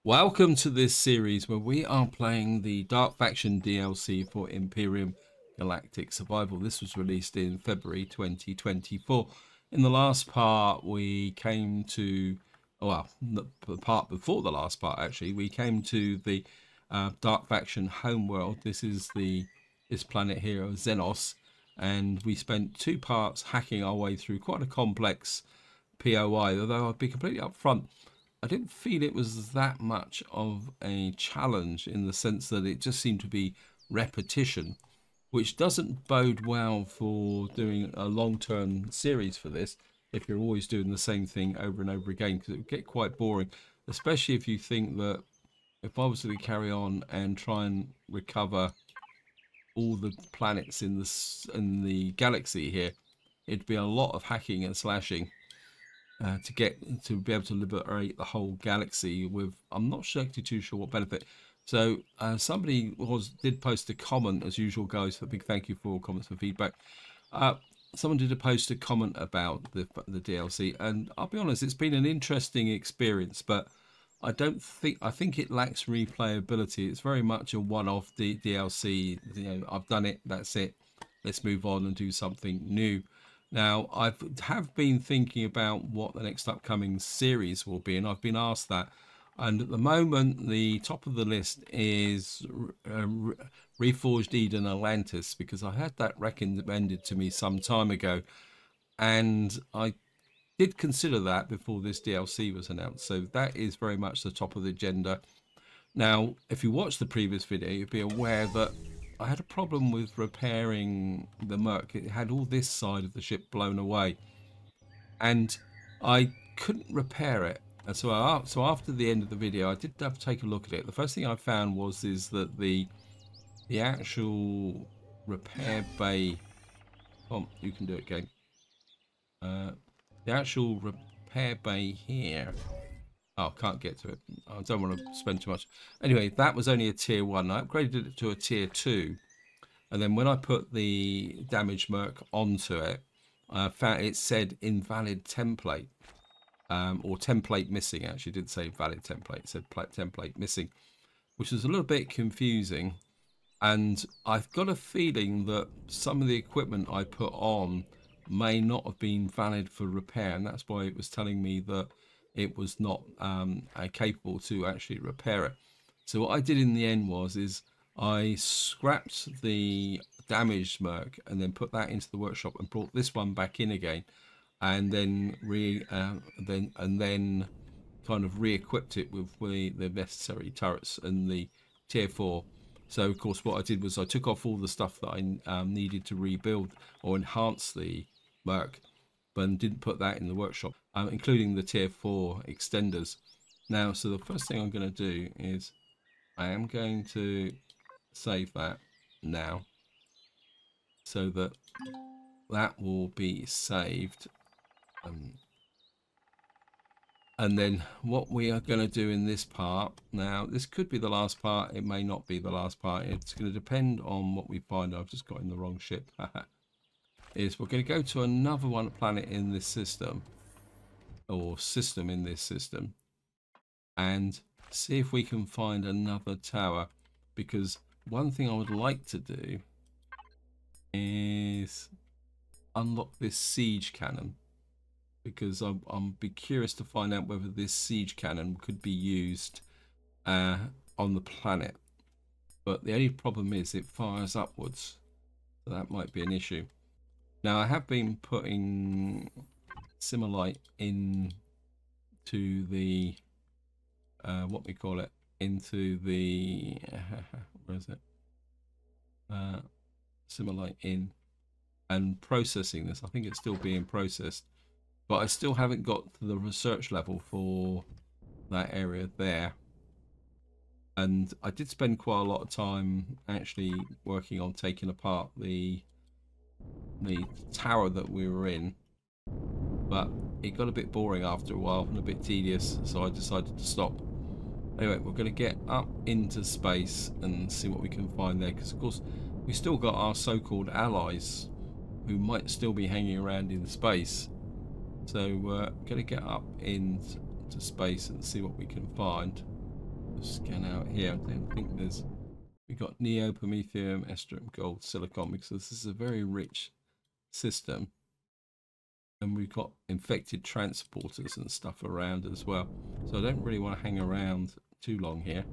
Welcome to this series where we are playing the Dark Faction DLC for Empyrion Galactic Survival. This was released in February 2024. In the last part, we came to, well, the part before the last part actually, we came to the Dark Faction homeworld. This is this planet here of Xenos, and we spent two parts hacking our way through quite a complex POI, although I'll be completely upfront. I didn't feel it was that much of a challenge in the sense that it just seemed to be repetition, which doesn't bode well for doing a long-term series for this if you're always doing the same thing over and over again, because it would get quite boring, especially if you think that if I was to carry on and try and recover all the planets in the galaxy here, it'd be a lot of hacking and slashing. To be able to liberate the whole galaxy with, I'm not actually too sure what benefit. So somebody did post a comment, as usual, guys. A big thank you for all comments and feedback. Someone did post a comment about the DLC, and I'll be honest, it's been an interesting experience, but I think it lacks replayability. It's very much a one-off DLC. You know, I've done it, that's it. Let's move on and do something new. Now, I have been thinking about what the next upcoming series will be, and I've been asked that. And at the moment, the top of the list is Reforged Eden Atlantis, because I had that recommended to me some time ago. And I did consider that before this DLC was announced. So that is very much the top of the agenda. Now, if you watched the previous video, you'd be aware that I had a problem with repairing the Merc. It had all this side of the ship blown away, and I couldn't repair it. And so after the end of the video, I did have to take a look at it. The first thing I found is that the actual repair bay. Oh, you can do it, game. The actual repair bay here. Oh, can't get to it. I don't want to spend too much. Anyway, that was only a tier 1. I upgraded it to a tier 2. And then when I put the damaged Merc onto it, I found it said invalid template. Or template missing, actually. It didn't say valid template. It said template missing, which was a little bit confusing. And I've got a feeling that some of the equipment I put on may not have been valid for repair. And that's why it was telling me that it was not capable to actually repair it. So what I did in the end is I scrapped the damaged Merc and then put that into the workshop and brought this one back in again, and then kind of re-equipped it with the necessary turrets and the tier 4. So of course what I did was I took off all the stuff that I needed to rebuild or enhance the Merc, but didn't put that in the workshop, including the tier 4 extenders. Now, so the first thing I'm going to do is I am going to save that now, so that will be saved. And then what we are going to do in this part, now this could be the last part, it may not be the last part, it's going to depend on what we find. I've just got in the wrong ship. Is we're going to go to another planet in this system, or system in this system, and see if we can find another tower, because one thing I would like to do is unlock this siege cannon, because I'm be curious to find out whether this siege cannon could be used on the planet. But the only problem is it fires upwards, so that might be an issue. Now, I have been putting Simulite into the, what we call it, into the, where is it? Simulite in, and processing this. I think it's still being processed, but I still haven't got to the research level for that area there. And I did spend quite a lot of time actually working on taking apart the tower that we were in, but it got a bit boring after a while and a bit tedious, so I decided to stop. Anyway, we're going to get up into space and see what we can find there, because of course we still got our so-called allies who might still be hanging around in space. So we're going to get up into space and see what we can find. Scan out here. I don't think there's. We got neo, promethium, estrium, gold, silicon, because this is a very rich system, and we've got infected transporters and stuff around as well. So I don't really want to hang around too long here.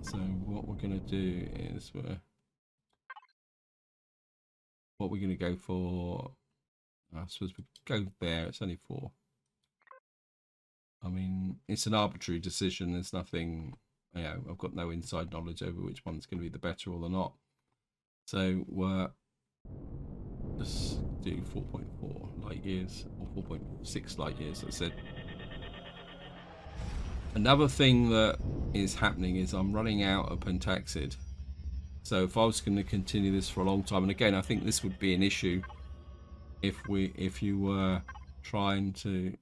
So what we're going to do is what we're going to go for. I suppose we go there. It's only 4. I mean, it's an arbitrary decision. There's nothing, you know, I've got no inside knowledge over which one's going to be the better or the not. So we're just do 4.4 light years or 4.6 light years, I said. Another thing that is happening is I'm running out of pentaxid. So if I was going to continue this for a long time, and again, I think this would be an issue if you were trying to,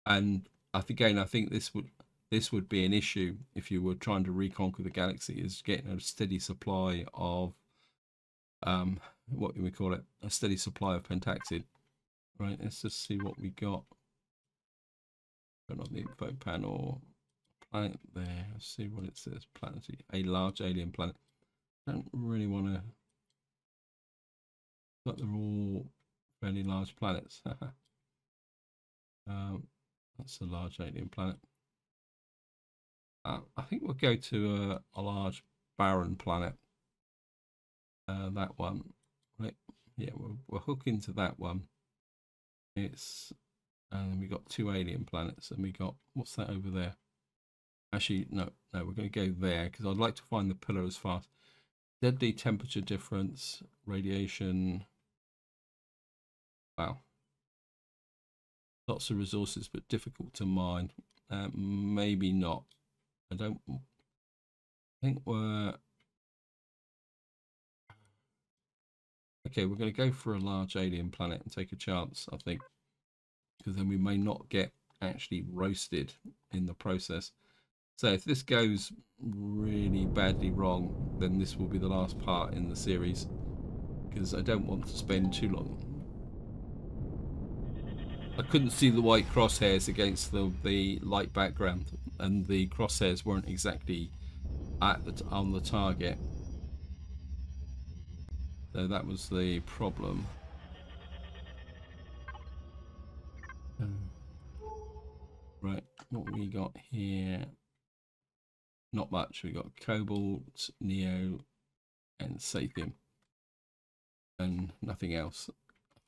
and I think this would be an issue if you were trying to reconquer the galaxy, is getting a steady supply of what do we call it, a steady supply of pentaxid. Right, let's just see what we got. Turn on the info panel. Planet there. Let's see what it says. Planetary, a large alien planet. I don't really want to. But they're all fairly large planets. That's a large alien planet. I think we'll go to a large barren planet. That one. Right. Yeah, we'll hook into that one. It's and we got 2 alien planets, and we got, what's that over there? Actually, no, we're going to go there because I'd like to find the pillar as fast. Deadly temperature difference, radiation. Wow. Lots of resources, but difficult to mine. Maybe not. I think we're... Okay, we're going to go for a large alien planet and take a chance, I think. Because then we may not get actually roasted in the process. So if this goes really badly wrong, then this will be the last part in the series. Because I don't want to spend too long. I couldn't see the white crosshairs against the light background, and the crosshairs weren't exactly on the target. So that was the problem. Right, what we got here? Not much. We got cobalt, neo, and saphium, and nothing else,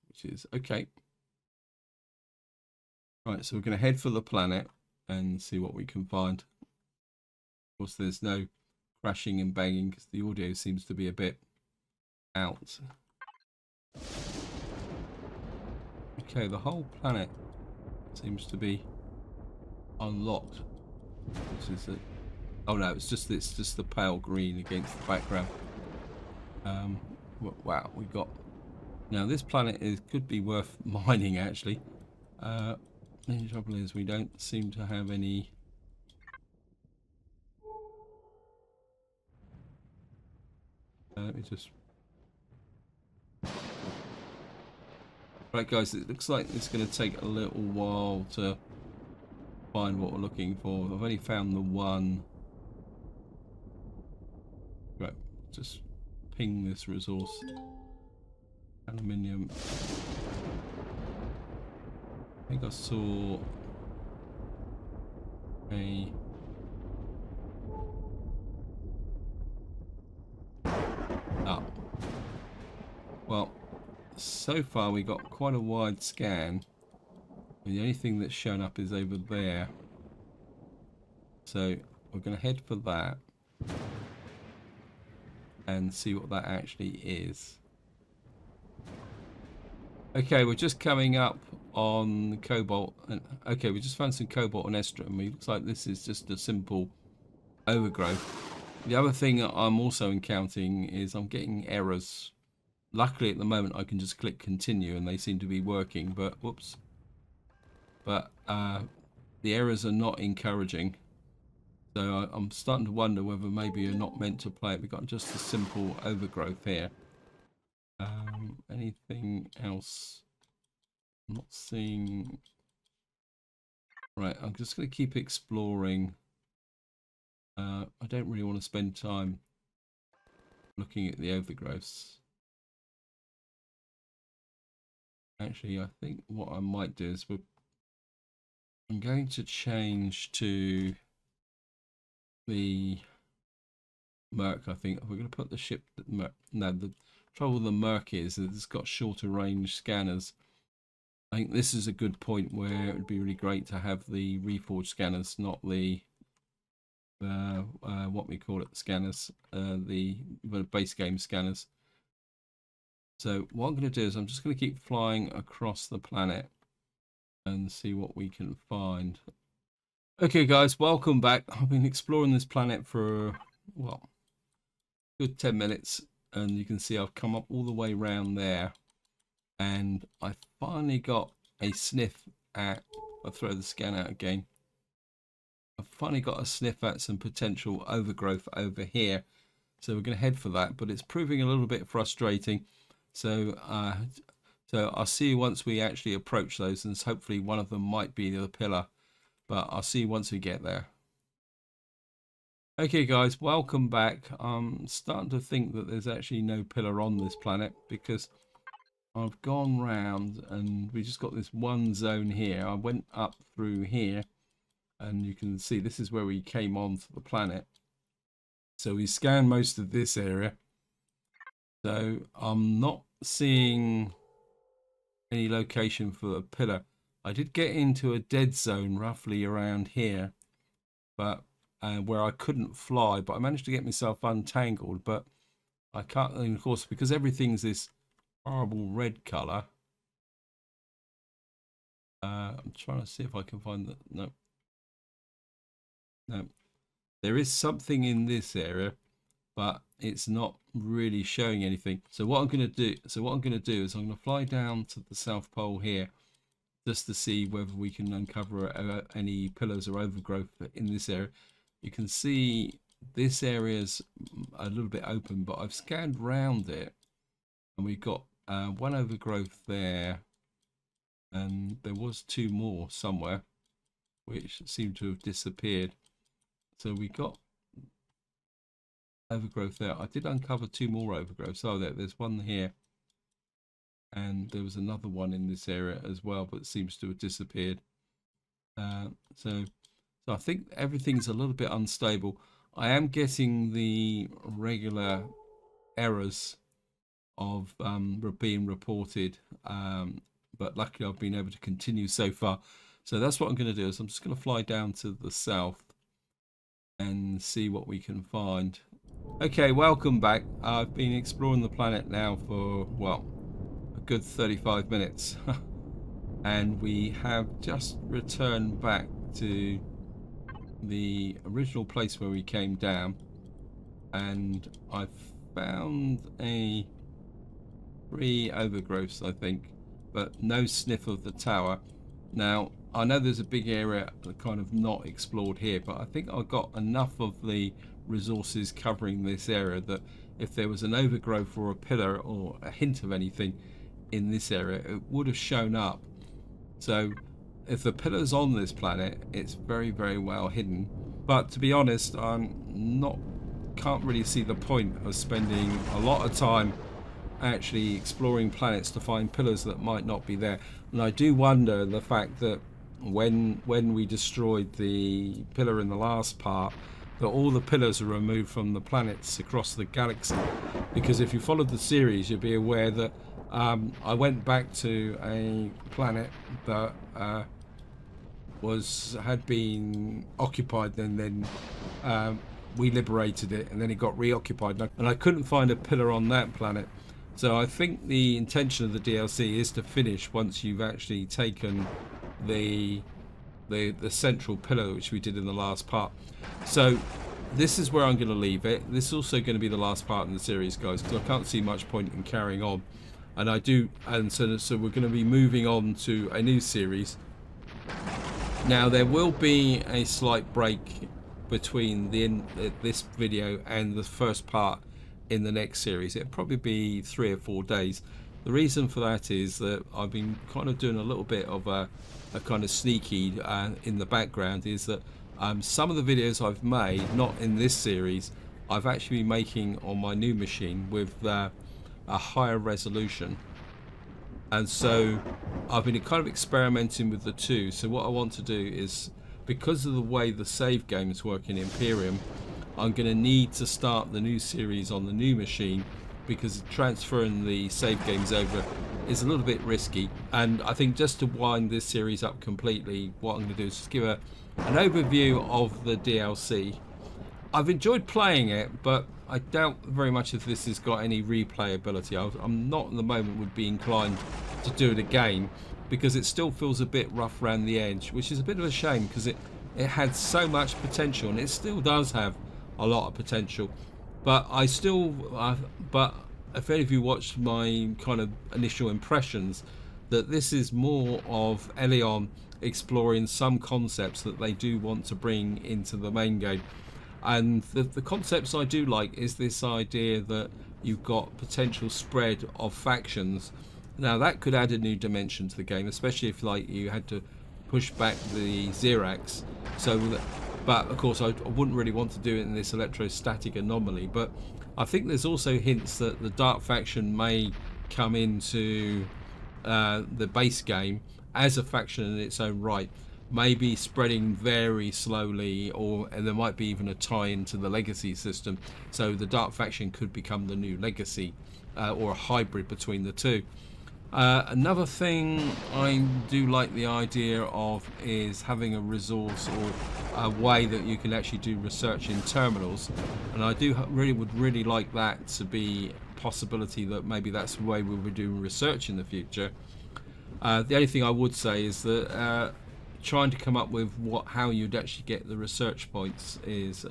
which is okay. Right, so we're going to head for the planet and see what we can find. Of course, there's no crashing and banging because the audio seems to be a bit out. Okay, the whole planet seems to be unlocked. This is it. Oh no, it's just the pale green against the background. Wow, we got. Now this planet could be worth mining actually. The trouble is we don't seem to have any. Let me just. Right, guys, it looks like it's going to take a little while to find what we're looking for. I've only found the one. Right, just ping this resource. Aluminium. I think I saw a. Ah. Well, so far we got quite a wide scan. And the only thing that's shown up is over there. So we're going to head for that and see what that actually is. Okay, we're just coming up on cobalt. And okay, we just found some cobalt and estrium. It looks like this is just a simple overgrowth. The other thing I'm also encountering is I'm getting errors. Luckily at the moment I can just click continue and they seem to be working, but whoops. But the errors are not encouraging. So I'm starting to wonder whether maybe you're not meant to play it. We've got just a simple overgrowth here. Anything else? I'm not seeing. Right, I'm just going to keep exploring. I don't really want to spend time looking at the overgrowths. Actually, I think what I might do is I'm going to change to the Merc. I think we're going to put the ship. No, the trouble with the Merc is that it's got shorter range scanners. I think this is a good point where it would be really great to have the reforged scanners, not the what we call it, scanners, the base game scanners. So what I'm going to do is I'm just going to keep flying across the planet and see what we can find. Okay guys, welcome back. I've been exploring this planet for, well, good 10 minutes, and you can see I've come up all the way around there, and I finally got a sniff at, I'll throw the scan out again. I've finally got a sniff at some potential overgrowth over here, so we're going to head for that, but it's proving a little bit frustrating. So I'll see you once we actually approach those, and hopefully one of them might be the pillar, but I'll see you once we get there. Okay guys, welcome back. I'm starting to think that there's actually no pillar on this planet, because I've gone round and we just got this one zone here. I went up through here, and you can see this is where we came onto the planet. So we scanned most of this area. So I'm not seeing any location for a pillar. I did get into a dead zone roughly around here, but where I couldn't fly, but I managed to get myself untangled. But I can't, and of course, because everything's this horrible red color. I'm trying to see if I can find the no. There is something in this area, but it's not really showing anything. So what I'm going to do, is I'm going to fly down to the South Pole here, just to see whether we can uncover any pillars or overgrowth in this area. You can see this area's a little bit open, but I've scanned round it, and we've got one overgrowth there, and there was two more somewhere which seemed to have disappeared. So we got overgrowth there. I did uncover two more overgrowths. Oh, there's one here, and there was another one in this area as well, but it seems to have disappeared. So I think everything's a little bit unstable. I am getting the regular errors of being reported, but luckily I've been able to continue so far. So that's what I'm going to do, is I'm just going to fly down to the south and see what we can find. Okay, welcome back. I've been exploring the planet now for, well, a good 35 minutes. And we have just returned back to the original place where we came down, and I've found three overgrowths, I think, but no sniff of the tower. Now I know there's a big area kind of not explored here, but I think I've got enough of the resources covering this area that if there was an overgrowth or a pillar or a hint of anything in this area, it would have shown up. So if the pillar's on this planet, it's very, very well hidden. But to be honest, can't really see the point of spending a lot of time actually exploring planets to find pillars that might not be there. And I do wonder the fact that when we destroyed the pillar in the last part, that all the pillars are removed from the planets across the galaxy. Because if you followed the series, you'll be aware that I went back to a planet that had been occupied, and then we liberated it, and then it got reoccupied, and I couldn't find a pillar on that planet. So I think the intention of the DLC is to finish once you've actually taken the central pillar, which we did in the last part. So this is where I'm going to leave it. This is also going to be the last part in the series, guys, because I can't see much point in carrying on. And so we're going to be moving on to a new series. Now there will be a slight break between this video and the first part in the next series. It'll probably be 3 or 4 days, The reason for that is that I've been kind of doing a little bit of a kind of sneaky in the background, is that some of the videos I've made, not in this series, I've actually been making on my new machine with a higher resolution. And so I've been kind of experimenting with the two. So what I want to do is, because of the way the save games work in Empyrion, I'm going to need to start the new series on the new machine, because transferring the save games over is a little bit risky. And I think just to wind this series up completely, what I'm going to do is just give an overview of the DLC. I've enjoyed playing it, but I doubt very much if this has got any replayability. I'm not at the moment would be inclined to do it again, because it still feels a bit rough around the edge, which is a bit of a shame, because it had so much potential, and it still does have a lot of potential. But I still, but if any of you watched my kind of initial impressions, that this is more of Empyrion exploring some concepts that they do want to bring into the main game. And the concepts I do like is this idea that you've got potential spread of factions. Now that could add a new dimension to the game, especially if like you had to push back the counteracts. So that, but of course I wouldn't really want to do it in this electrostatic anomaly. But I think there's also hints that the Dark faction may come into the base game as a faction in its own right, maybe spreading very slowly, and there might be even a tie into the legacy system. So the Dark faction could become the new legacy, or a hybrid between the two. Another thing I do like the idea of is having a resource or a way that you can actually do research in terminals, and I would really like that to be a possibility, that maybe that's the way we'll be doing research in the future. The only thing I would say is that trying to come up with how you'd actually get the research points is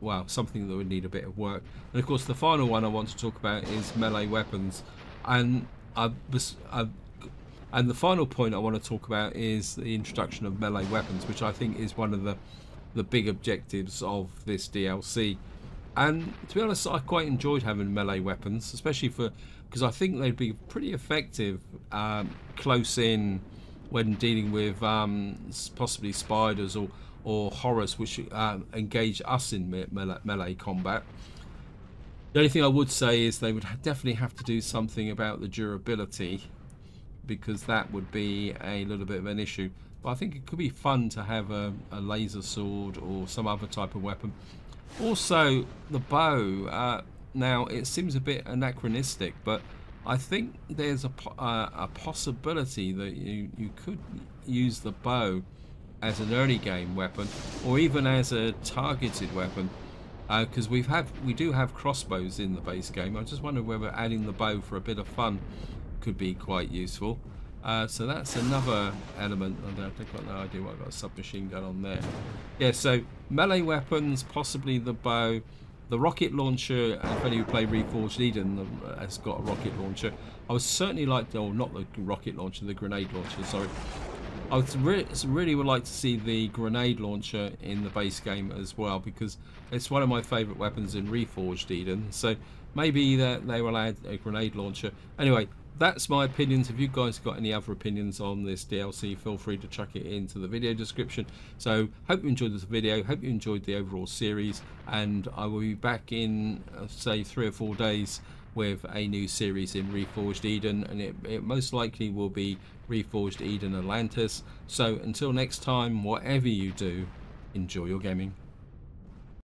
well, something that would need a bit of work. And of course the final one I want to talk about is melee weapons, and the final point I want to talk about is the introduction of melee weapons, which I think is one of the big objectives of this DLC. And to be honest, I quite enjoyed having melee weapons, especially because I think they'd be pretty effective close in when dealing with possibly spiders or horrors, which engage us in melee combat. The only thing I would say is they would definitely have to do something about the durability, because that would be a little bit of an issue. But I think it could be fun to have a laser sword or some other type of weapon. Also, the bow. Now, it seems a bit anachronistic, but I think there's a possibility that you could use the bow as an early game weapon, or even as a targeted weapon. Because we do have crossbows in the base game. I just wonder whether adding the bow for a bit of fun could be quite useful. So that's another element. I've got no idea what I've got a submachine gun on there. Yeah, so melee weapons, possibly the bow, the rocket launcher. If any of you play Reforged Eden has got a rocket launcher. I would certainly like, or not the rocket launcher, the grenade launcher. Sorry. I would really would like to see the grenade launcher in the base game as well, because it's one of my favourite weapons in Reforged Eden. So maybe that they will add a grenade launcher. Anyway, that's my opinions. If you guys got any other opinions on this DLC, feel free to chuck it into the video description. So hope you enjoyed this video, hope you enjoyed the overall series, and I will be back in say 3 or 4 days with a new series in Reforged Eden, and it most likely will be Reforged Eden Atlantis. So until next time, whatever you do, enjoy your gaming.